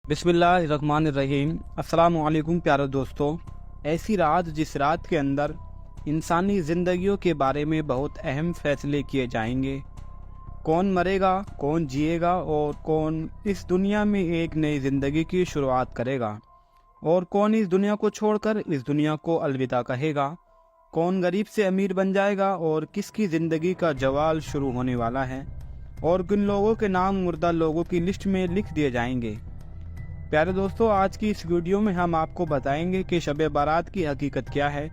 बिस्मिल्लाहिर्रहमानिर्रहीम। अस्सलाम वालेकुम प्यारे दोस्तों। ऐसी रात जिस रात के अंदर इंसानी ज़िंदगियों के बारे में बहुत अहम फैसले किए जाएंगे। कौन मरेगा, कौन जिएगा और कौन इस दुनिया में एक नई ज़िंदगी की शुरुआत करेगा और कौन इस दुनिया को छोड़कर इस दुनिया को अलविदा कहेगा। कौन गरीब से अमीर बन जाएगा और किसकी ज़िंदगी का जवाल शुरू होने वाला है और किन लोगों के नाम मुर्दा लोगों की लिस्ट में लिख दिए जाएंगे। प्यारे दोस्तों, आज की इस वीडियो में हम आपको बताएंगे कि शब बारात की हकीकत क्या है,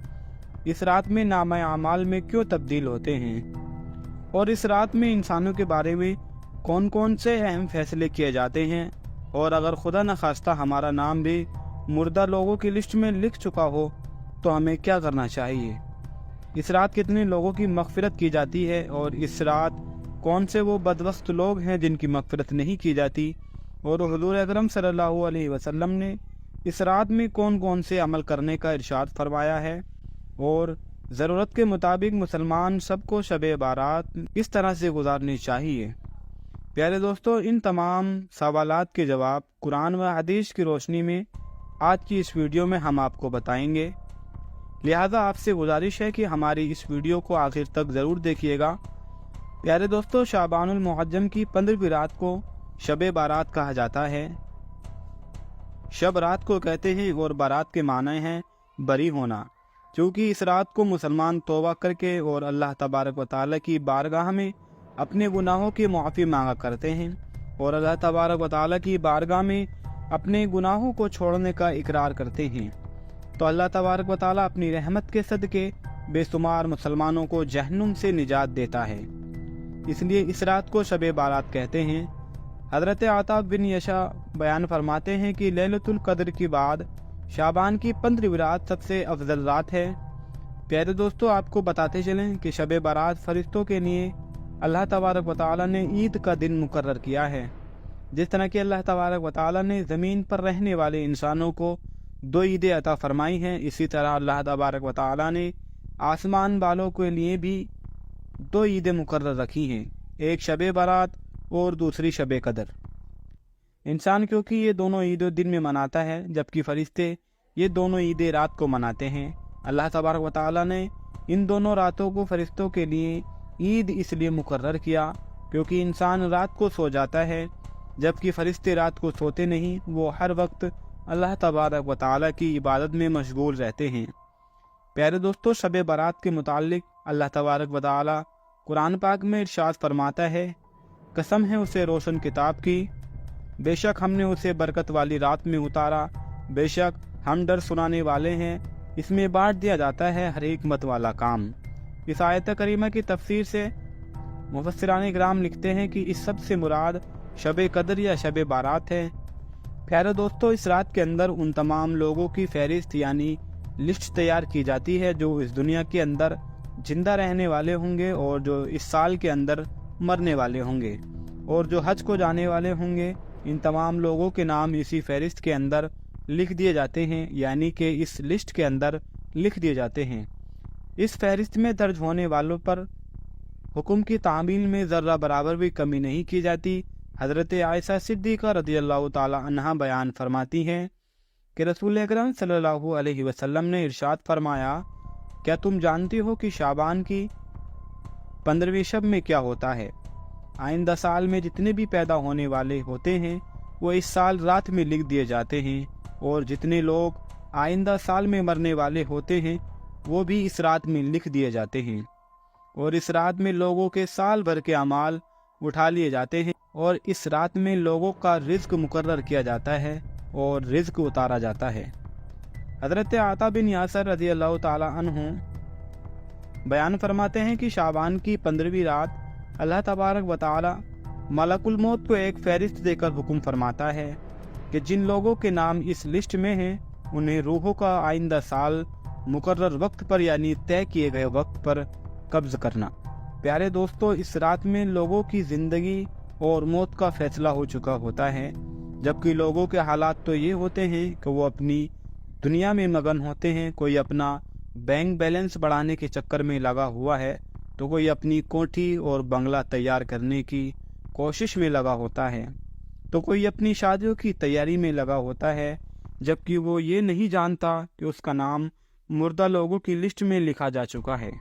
इस रात में नामा आमाल में क्यों तब्दील होते हैं और इस रात में इंसानों के बारे में कौन कौन से अहम फैसले किए जाते हैं और अगर खुदा न खास्ता हमारा नाम भी मुर्दा लोगों की लिस्ट में लिख चुका हो तो हमें क्या करना चाहिए। इस रात कितने लोगों की मग़फ़िरत की जाती है और इस रात कौन से वो बदबख्त लोग हैं जिनकी मग़फ़िरत नहीं की जाती और हुज़ूर अकरम सल्लल्लाहु अलैहि वसल्लम ने इस रात में कौन कौन से अमल करने का इरशाद फरमाया है और ज़रूरत के मुताबिक मुसलमान सबको शब बारात किस तरह से गुजारनी चाहिए। प्यारे दोस्तों, इन तमाम सवालात के जवाब कुरान व हदीस की रोशनी में आज की इस वीडियो में हम आपको बताएंगे। लिहाजा आपसे गुजारिश है कि हमारी इस वीडियो को आखिर तक ज़रूर देखिएगा। प्यारे दोस्तों, शाबानुल मुहर्रम की 15वीं रात को शब बारात कहा जाता है। शब रात को कहते हैं और बारात के माने हैं बरी होना, क्योंकि इस रात को मुसलमान तौबा करके और अल्लाह तबारक व तआला की बारगाह में अपने गुनाहों की मुआफ़ी मांगा करते हैं और अल्लाह तबारक व तआला की बारगाह में अपने गुनाहों को छोड़ने का इकरार करते हैं। तो अल्लाह तबारक व तआला अपनी रहमत के सदके बेशुमार मुसलमानों को जहन्नुम से निजात देता है, इसलिए इस रात को शब बारात कहते हैं। हज़रत आता बिन यशा बयान फरमाते हैं कि लैलतुल क़द्र के बाद शाबान की 15वीं रात सबसे अफजल रात है। प्यारे दोस्तों, आपको बताते चलें कि शब बारात फरिश्तों के लिए अल्लाह तबारक व तआला ने ईद का दिन मुकर्रर किया है। जिस तरह कि अल्लाह तबारक व तआला ने ज़मीन पर रहने वाले इंसानों को 2 ईदें अता फरमाई हैं, इसी तरह अल्लाह तबारक व तआला ने आसमान वालों के लिए भी 2 ईदें मुकर्रर रखी हैं, एक शब बारात और दूसरी शब कदर। इंसान क्योंकि ये दोनों ईदें दिन में मनाता है जबकि फरिश्ते ये दोनों ईदें रात को मनाते हैं। अल्लाह तबारक व तआला ने इन दोनों रातों को फरिश्तों के लिए ईद इसलिए मुकर्रर किया क्योंकि इंसान रात को सो जाता है जबकि फरिश्ते रात को सोते नहीं, वो हर वक्त अल्लाह तबारक व तआला की इबादत में मशगूल रहते हैं। प्यारे दोस्तों, शब बारात के मुतालिक अल्लाह तबारक व तआला कुरान पाक में इरशाद फरमाता है, कसम है उसे रोशन किताब की, बेशक हमने उसे बरकत वाली रात में उतारा, बेशक हम डर सुनाने वाले हैं, इसमें बांट दिया जाता है हर हिकमत वाला काम। इस आयत करीमा की तफसीर से मुफस्सिरान किराम लिखते हैं कि इस सब से मुराद शब कदर या शब बारात है। प्यारे दोस्तों, इस रात के अंदर उन तमाम लोगों की फहरिस्त यानी लिस्ट तैयार की जाती है जो इस दुनिया के अंदर जिंदा रहने वाले होंगे और जो इस साल के अंदर मरने वाले होंगे और जो हज को जाने वाले होंगे। इन तमाम लोगों के नाम इसी फहरिस्त के अंदर लिख दिए जाते हैं, यानी कि इस लिस्ट के अंदर लिख दिए जाते हैं। इस फहरिस्त में दर्ज होने वालों पर हुक्म की तामील में ज़र्रा बराबर भी कमी नहीं की जाती। हज़रत आयशा सिद्दीक़ा रज़ियल्लाहु ताला अन्हा बयान फरमाती हैं कि रसूल अकरम सल्लल्लाहु अलैहि वसल्लम ने इरशाद फरमाया, क्या तुम जानती हो कि शाबान की 15वीं शब में क्या होता है? आइंदा साल में जितने भी पैदा होने वाले होते हैं वो इस साल रात में लिख दिए जाते हैं और जितने लोग आइंदा साल में मरने वाले होते हैं वो भी इस रात में लिख दिए जाते हैं और इस रात में लोगों के साल भर के अमाल उठा लिए जाते हैं और इस रात में लोगों का रिज्क मुकर्रर किया जाता है और रिज्क उतारा जाता है। हज़रत आता बिन यासर रज़ियल्लाहु ताला अन्हु बयान फरमाते हैं कि शाबान की 15वीं रात अल्लाह तबारक व तआला मलकुल मौत को एक फहरिस्त देकर हुक्म फरमाता है कि जिन लोगों के नाम इस लिस्ट में हैं उन्हें रूहों का आइंदा साल मुकर्रर वक्त पर यानी तय किए गए वक्त पर कब्ज़ करना। प्यारे दोस्तों, इस रात में लोगों की ज़िंदगी और मौत का फैसला हो चुका होता है, जबकि लोगों के हालात तो ये होते हैं कि वो अपनी दुनिया में मगन होते हैं। कोई अपना बैंक बैलेंस बढ़ाने के चक्कर में लगा हुआ है तो कोई अपनी कोठी और बंगला तैयार करने की कोशिश में लगा होता है। तो कोई अपनी शादियों की तैयारी में लगा होता है, जबकि वो ये नहीं जानता कि उसका नाम मुर्दा लोगों की लिस्ट में लिखा जा चुका है।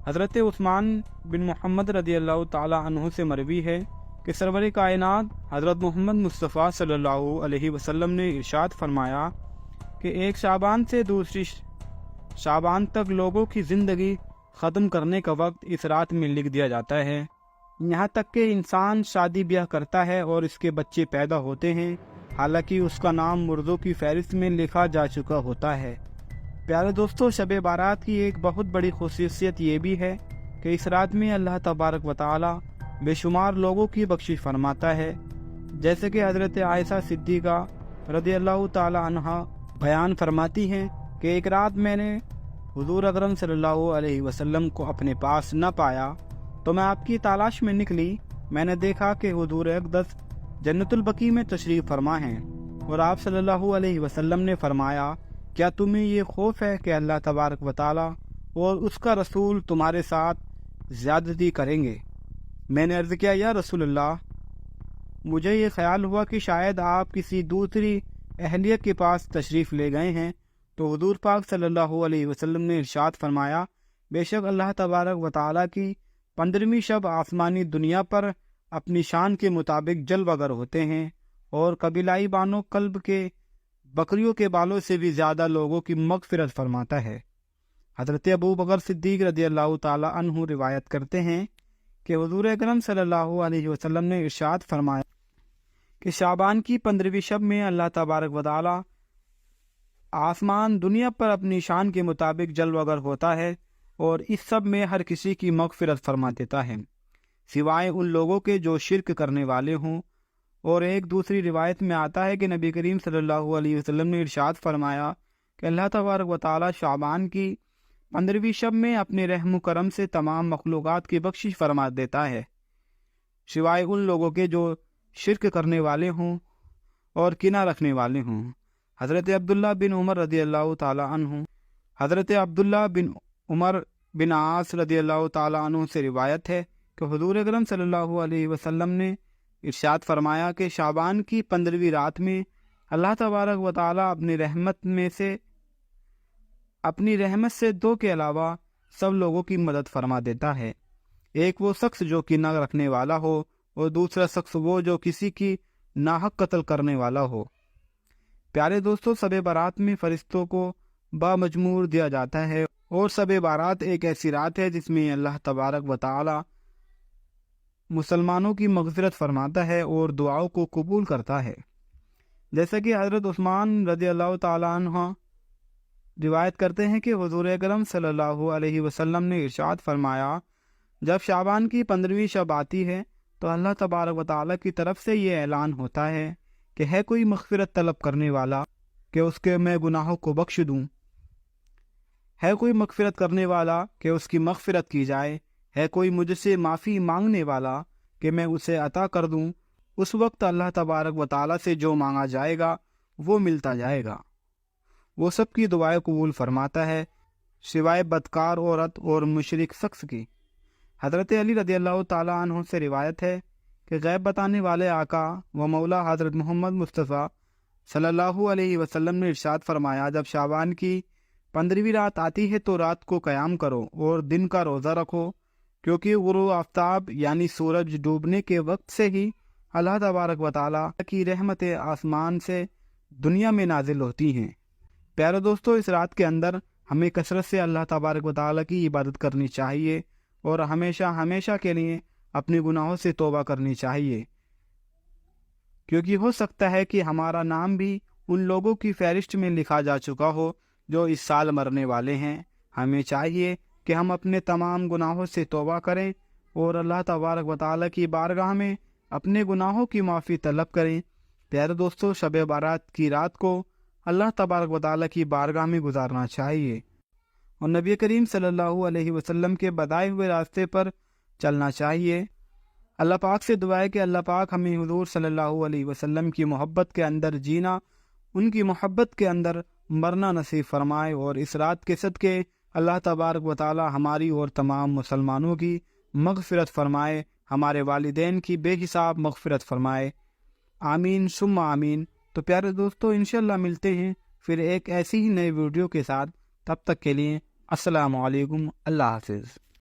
हज़रत उस्मान बिन मोहम्मद रज़ी अल्लाह ताला अन्हु से मरवी है कि सरवर कायनात हज़रत मोहम्मद मुस्तफ़ा सल्लल्लाहु अलैहि वसल्लम ने इरशाद फरमाया कि एक शाबान से दूसरी शाबान तक लोगों की ज़िंदगी ख़त्म करने का वक्त इस रात में लिख दिया जाता है। यहाँ तक कि इंसान शादी ब्याह करता है और इसके बच्चे पैदा होते हैं, हालांकि उसका नाम मुर्दों की फहरिस्त में लिखा जा चुका होता है। प्यारे दोस्तों, शब बारात की एक बहुत बड़ी खुसूसियत ये भी है कि इस रात में अल्लाह तबारक व तआला बेशुमार लोगों की बख्शिश फरमाता है। जैसे कि हज़रत आयशा सिद्दीक़ा रज़ी अल्लाह ताला अन्हा बयान फरमाती हैं कि एक रात मैंने हुज़ूर अकरम सल्लल्लाहु अलैहि वसल्लम को अपने पास न पाया, तो मैं आपकी तलाश में निकली। मैंने देखा कि हुज़ूर अक़दस जन्नतुल बकी में तशरीफ़ फरमा हैं और आप सल्लल्लाहु अलैहि वसल्लम ने फरमाया, क्या तुम्हें ये खौफ है कि अल्लाह तबारक व तआला और उसका रसूल तुम्हारे साथ ज़्यादती करेंगे? मैंने अर्ज़ किया, या रसूलल्लाह, मुझे ये ख्याल हुआ कि शायद आप किसी दूसरी अहलियत के पास तशरीफ़ ले गए हैं। तो हुज़ूर पाक सल्लल्लाहु अलैहि वसल्लम ने इरशाद फरमाया, बेशक अल्लाह तबारक व तआला की 15वीं शब आसमानी दुनिया पर अपनी शान के मुताबिक जलवागर होते हैं और कबीलाई बानो कल्ब के बकरियों के बालों से भी ज़्यादा लोगों की मग़फ़िरत फरमाता है। हज़रत अबू बकर सिद्दीक़ रज़ी अल्लाह ताला अन्हु रिवायत करते हैं कि हुज़ूर अकरम सल्लल्लाहु अलैहि वसल्लम ने इरशाद फरमाया कि शाबान की 15वीं शब में अल्लाह तबारक व तआला आसमान दुनिया पर अपनी शान के मुताबिक जलवागर होता है और इस सब में हर किसी की मग़फ़िरत फरमा देता है, सिवाय उन लोगों के जो शिरक करने वाले हों। और एक दूसरी रिवायत में आता है कि नबी करीम सल्लल्लाहु अलैहि वसल्लम ने इरशाद फरमाया कि अल्लाह तबारक व तआला शाबान की 15वीं शब में अपने रहम करम से तमाम मखलूक़ात की बख्शिश फरमा देता है, सिवाय उन लोगों के जो शिरक करने वाले हों और किना रखने वाले हों। हज़रत अब्दुल्ला बिन उमर रज़ी अल्लाह ताला अन्हु हज़रत अब्दुल्ला बिन उमर बिन आस रज़ी अल्लाह ताला अन्हु से रिवायत है कि हुज़ूर अकरम सल्लल्लाहु अलैहि वसल्लम ने इरशाद फरमाया कि शाबान की 15वीं रात में अल्लाह तबारक व तआला अपनी रहमत से दो के अलावा सब लोगों की मदद फरमा देता है। एक वो शख्स जो किना रखने वाला हो और दूसरा शख्स वो जो किसी की नाहक कत्ल करने वाला हो। प्यारे दोस्तों, शब बारात में फरिश्तों को बामजमूर दिया जाता है और शब बारात एक ऐसी रात है जिसमें अल्लाह तबारक व तआला मुसलमानों की मग़फ़िरत फरमाता है और दुआओं को कबूल करता है। जैसा कि हज़रत उस्मान रज़ी अल्लाह ताला अन्हु रिवायत करते हैं कि हुज़ूर अकरम सल्लल्लाहु अलैहि वसल्लम ने इरशाद फरमाया, जब शाबान की 15वीं शब आती है तो अल्लाह तबारक व तआला की तरफ से ये ऐलान होता है कि है कोई मग़फ़िरत तलब करने वाला कि उसके मैं गुनाहों को बख्श दूँ, है कोई मग़फ़िरत करने वाला कि उसकी मग़फ़िरत की जाए, है कोई मुझसे माफ़ी मांगने वाला कि मैं उसे अता कर दूँ। उस वक्त अल्लाह तबारक व तआला से जो मांगा जाएगा वो मिलता जाएगा। वो सब की दुआएं कबूल फरमाता है, सिवाय बदकार औरत और मुशरिक शख्स की। हज़रत अली रज़ी अल्लाह ताला अन्हु से रिवायत है कि गैब बताने वाले आका व मौला हज़रत मोहम्मद मुस्तफ़ा सल्लल्लाहु अलैहि वसल्लम ने इरशाद फरमाया, जब शाबान की 15वीं रात आती है तो रात को क़याम करो और दिन का रोज़ा रखो, क्योंकि गुरूब आफ्ताब यानी सूरज डूबने के वक्त से ही अल्लाह तबारक व तआला की रहमतें आसमान से दुनिया में नाजिल होती हैं। प्यारे दोस्तों, इस रात के अंदर हमें कसरत से अल्लाह तबारक व तआला की इबादत करनी चाहिए और हमेशा हमेशा के लिए अपने गुनाहों से तौबा करनी चाहिए, क्योंकि हो सकता है कि हमारा नाम भी उन लोगों की फहरिस्त में लिखा जा चुका हो जो इस साल मरने वाले हैं। हमें चाहिए कि हम अपने तमाम गुनाहों से तौबा करें और अल्लाह तबारक व तआला की बारगाह में अपने गुनाहों की माफ़ी तलब करें। प्यारे दोस्तों, शब बारात की रात को अल्लाह तबारक व तआला की बारगाह में गुजारना चाहिए और नबी करीम सल्लल्लाहु अलैहि वसल्लम के बताए हुए रास्ते पर चलना चाहिए। अल्लाह पाक से दुआ है कि अल्लाह पाक हमें हुज़ूर सल्लल्लाहु अलैहि वसल्लम की मोहब्बत के अंदर जीना, उनकी मोहब्बत के अंदर मरना नसीब फरमाए और इस रात के सदके अल्लाह तबारक व तआला हमारी और तमाम मुसलमानों की मग़फ़िरत फरमाए, हमारे वालिदैन की बेहिसाब मग़फ़िरत फरमाए। آمین ثم آمین۔ تو پیارے دوستو انشاءاللہ ملتے ہیں پھر ایک ایسی ہی نئے ویڈیو کے ساتھ، تب تک کے لیے السلام علیکم، اللہ حافظ۔